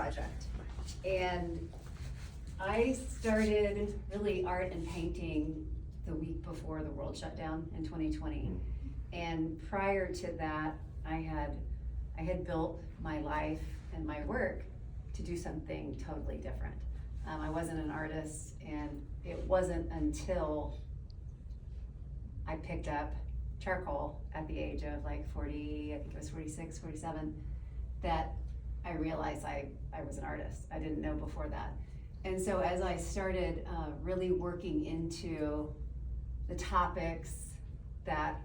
project. And I started really art and painting the week before the world shut down in 2020. And prior to that, I had built my life and my work to do something totally different. I wasn't an artist, and it wasn't until I picked up charcoal at the age of like 40, I think it was 46, 47, that I realized I was an artist. I didn't know before that. And so as I started really working into the topics that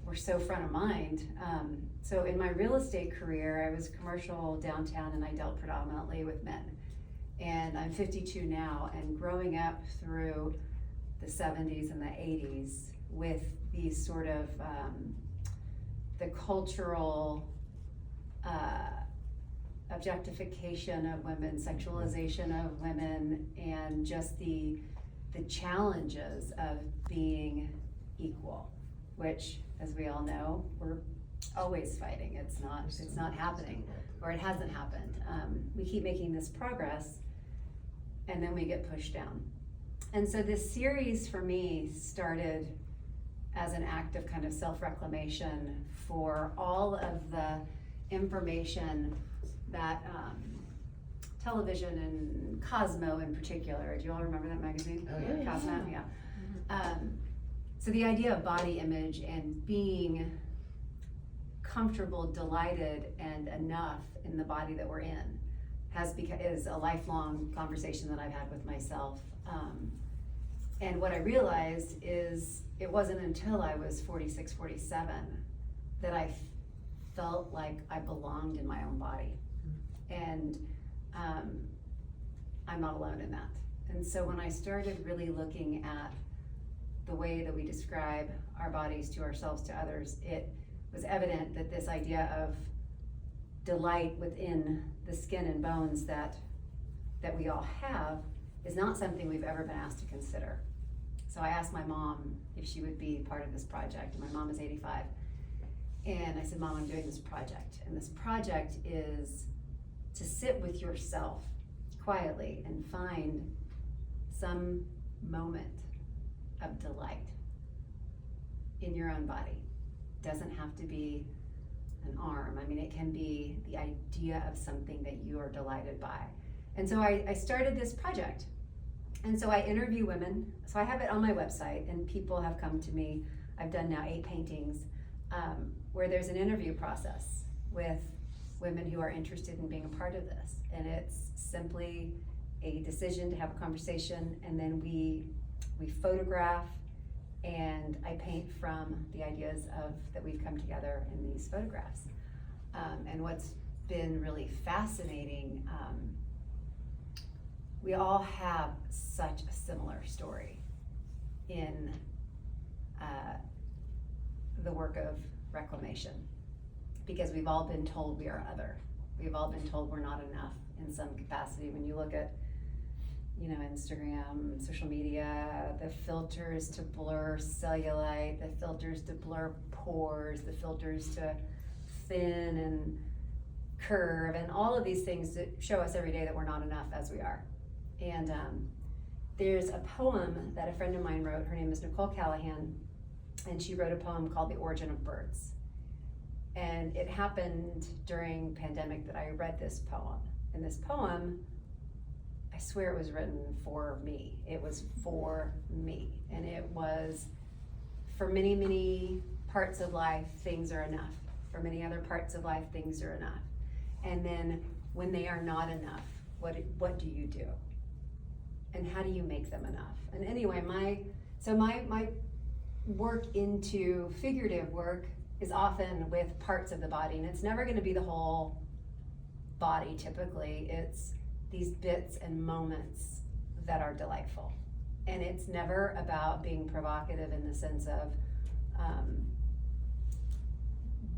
were so front of mind, so in my real estate career, I was commercial downtown, and I dealt predominantly with men. And I'm 52 now, and growing up through the 70s and the 80s with these sort of the cultural objectification of women, sexualization of women, and just the challenges of being equal, which, as we all know, we're always fighting. It's not happening, or it hasn't happened. We keep making this progress, and then we get pushed down. And so this series for me started as an act of kind of self-reclamation for all of the information that television and Cosmo in particular, do you all remember that magazine? Oh, yeah. Cosmo, yeah. So the idea of body image and being comfortable, delighted, and enough in the body that we're in is a lifelong conversation that I've had with myself. And what I realized is it wasn't until I was 46, 47 that I felt like I belonged in my own body. And I'm not alone in that. And so when I started really looking at the way that we describe our bodies to ourselves, to others, it was evident that this idea of delight within the skin and bones that we all have is not something we've ever been asked to consider. So I asked my mom if she would be part of this project, and my mom is 85. And I said, Mom, I'm doing this project. And this project is to sit with yourself quietly and find some moment of delight in your own body. Doesn't have to be an arm. I mean, it can be the idea of something that you are delighted by. And so I started this project. And so I interview women. So I have it on my website, and people have come to me. I've done now 8 paintings where there's an interview process with women who are interested in being a part of this. And it's simply a decision to have a conversation, and then we photograph, and I paint from the ideas that we've come together in these photographs. And what's been really fascinating, we all have such a similar story in the work of reclamation, because we've all been told we are other. We've all been told we're not enough in some capacity. When you look at Instagram, social media, the filters to blur cellulite, the filters to blur pores, the filters to thin and curve, and all of these things that show us every day that we're not enough as we are. And there's a poem that a friend of mine wrote. Her name is Nicole Callahan, and she wrote a poem called The Origin of Birds. And it happened during pandemic that I read this poem. And this poem, I swear it was written for me. It was for me. And it was, for many, many parts of life, things are enough. For many other parts of life, things are enough. And then when they are not enough, what do you do? And how do you make them enough? And anyway, my work into figurative work is often with parts of the body, and it's never going to be the whole body typically. It's these bits and moments that are delightful. And it's never about being provocative in the sense of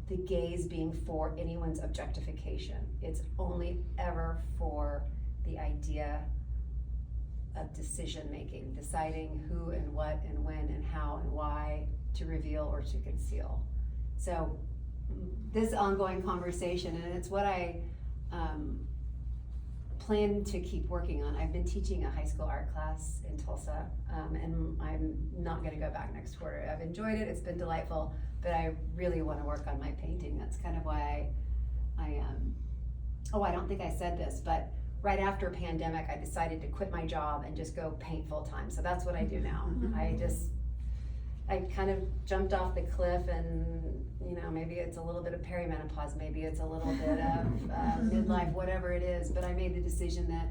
the gaze being for anyone's objectification. It's only ever for the idea of decision making, deciding who and what and when and how and why to reveal or to conceal. So this ongoing conversation, and it's what plan to keep working on. I've been teaching a high school art class in Tulsa, and I'm not gonna go back next quarter. I've enjoyed it, it's been delightful, but I really wanna work on my painting. That's kind of why I I don't think I said this, but right after pandemic, I decided to quit my job and just go paint full time. So that's what I do now. I kind of jumped off the cliff, and maybe it's a little bit of perimenopause, maybe it's a little bit of midlife, whatever it is, but I made the decision that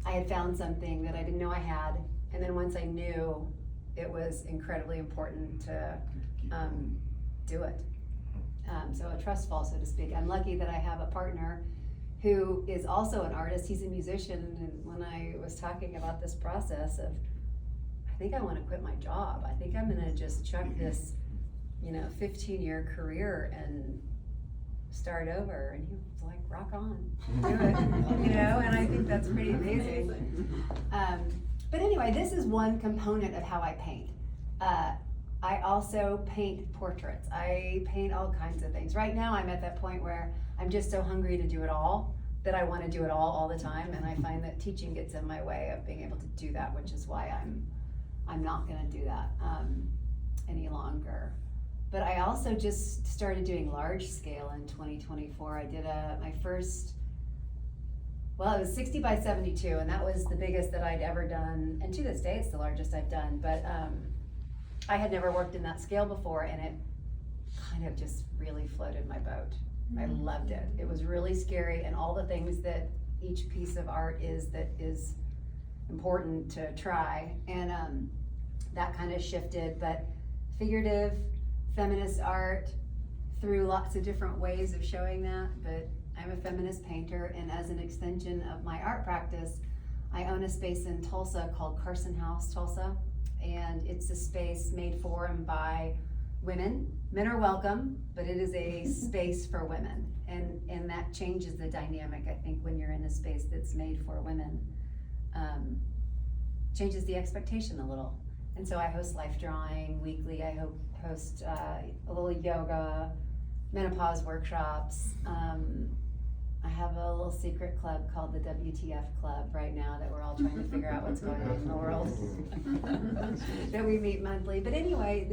I had found something that I didn't know I had, and then once I knew, it was incredibly important to do it. So a trust fall, so to speak. I'm lucky that I have a partner who is also an artist. He's a musician, and when I was talking about this process of, I think I want to quit my job, I think I'm gonna just chuck this 15-year career and start over, and he was like, rock on, do it. And I think that's pretty amazing. But anyway, this is one component of how I paint. I also paint portraits. I paint all kinds of things. Right now I'm at that point where I'm just so hungry to do it all that I want to do it all the time, and I find that teaching gets in my way of being able to do that, which is why I'm not going to do that any longer. But I also just started doing large scale in 2024. I did my first, well, it was 60 by 72, and that was the biggest that I'd ever done, and to this day it's the largest I've done, but I had never worked in that scale before, and it kind of just really floated my boat. I loved it. It was really scary, and all the things that each piece of art is that is important to try, and that kind of shifted. But figurative feminist art through lots of different ways of showing that. But I'm a feminist painter, and as an extension of my art practice, I own a space in Tulsa called Carson House Tulsa, and it's a space made for and by women. Men are welcome, but it is a space for women, and that changes the dynamic, I think, when you're in a space that's made for women. Changes the expectation a little. And so I host life drawing weekly. I host a little yoga, menopause workshops. I have a little secret club called the WTF Club right now that we're all trying to figure out what's going on in the world. That we meet monthly. But anyway,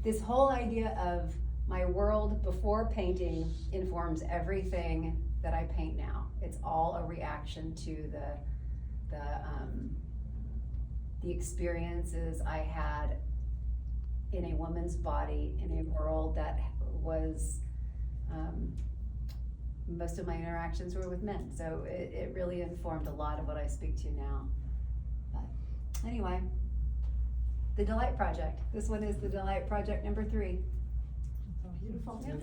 this whole idea of my world before painting informs everything that I paint now. It's all a reaction to the experiences I had in a woman's body in a world that was, most of my interactions were with men. So it really informed a lot of what I speak to now. But anyway, the Delight Project. This one is the Delight Project number 3. Beautiful. Yeah.